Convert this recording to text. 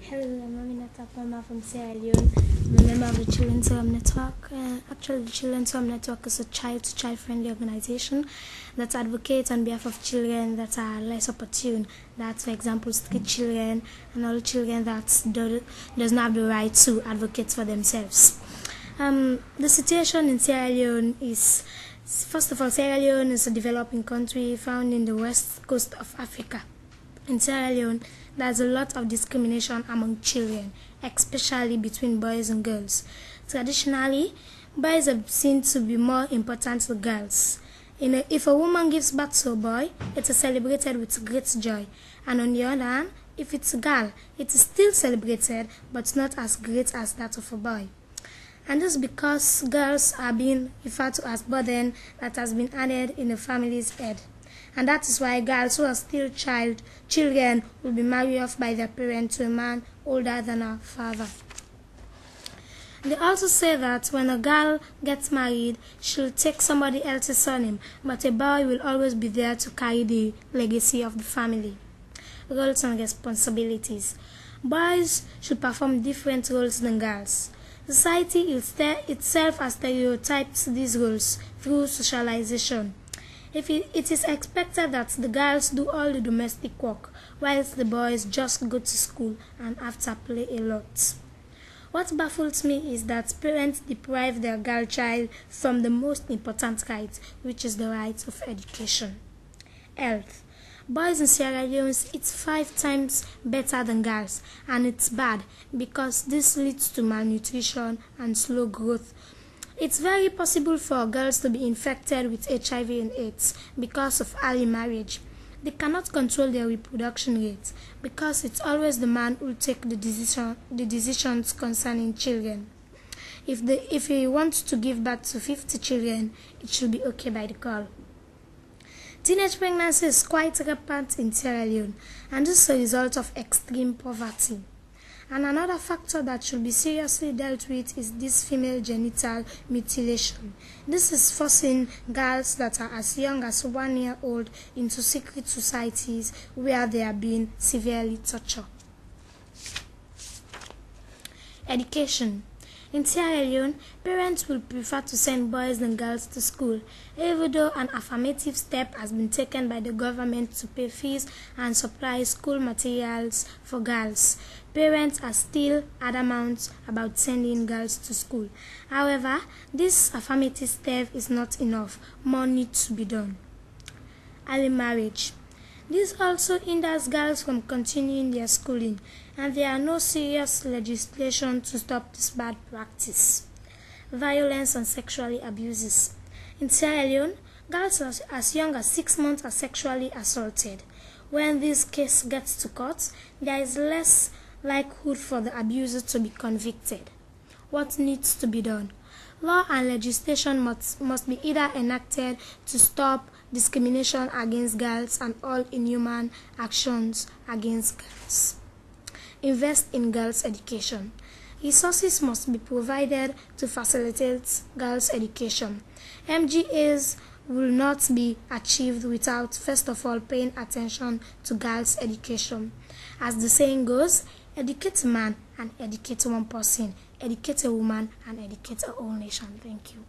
Hello, I'm Aminata Palma from Sierra Leone. I'm a member of the Children's Home Network. Actually, the Children's Home Network is a child-to-child friendly organization that advocates on behalf of children that are less opportune. That's, for example, street children and all children that does not have the right to advocate for themselves. The situation in Sierra Leone is, first of all, Sierra Leone is a developing country found in the west coast of Africa. In Sierra Leone, there's a lot of discrimination among children, especially between boys and girls. Traditionally, boys are seen to be more important than girls. If a woman gives birth to a boy, it is celebrated with great joy. And on the other hand, if it's a girl, it is still celebrated, but not as great as that of a boy. And this is because girls are being referred to as burden that has been added in the family's head. And that is why girls who are still children will be married off by their parents to a man older than her father. They also say that when a girl gets married, she'll take somebody else's surname, but a boy will always be there to carry the legacy of the family. Roles and responsibilities. Boys should perform different roles than girls. Society itself has stereotyped these roles through socialization. It is expected that the girls do all the domestic work, whilst the boys just go to school and after play a lot. What baffles me is that parents deprive their girl child from the most important right, which is the right of education. Health. Boys in Sierra Leone eat 5 times better than girls, and it's bad because this leads to malnutrition and slow growth. It's very possible for girls to be infected with HIV and AIDS because of early marriage. They cannot control their reproduction rate because it's always the man who takes the decisions concerning children. If he wants to give birth to 50 children, it should be okay by the girl. Teenage pregnancy is quite rampant in Sierra Leone, and this is a result of extreme poverty. And another factor that should be seriously dealt with is this female genital mutilation. This is forcing girls that are as young as 1 year old into secret societies where they are being severely tortured. Education. In Sierra Leone, parents will prefer to send boys than girls to school, even though an affirmative step has been taken by the government to pay fees and supply school materials for girls. Parents are still adamant about sending girls to school. However, this affirmative step is not enough. More needs to be done. Early marriage. This also hinders girls from continuing their schooling, and there are no serious legislation to stop this bad practice. Violence and sexual abuses. In Sierra Leone, girls as young as 6 months are sexually assaulted. When this case gets to court, there is less likelihood for the abuser to be convicted. What needs to be done? Law and legislation must be either enacted to stop discrimination against girls and all inhuman actions against girls. Invest in girls' education. Resources must be provided to facilitate girls' education. MGAs will not be achieved without, first of all, paying attention to girls' education. As the saying goes, educate a man and educate one person, educate a woman and educate a whole nation. Thank you.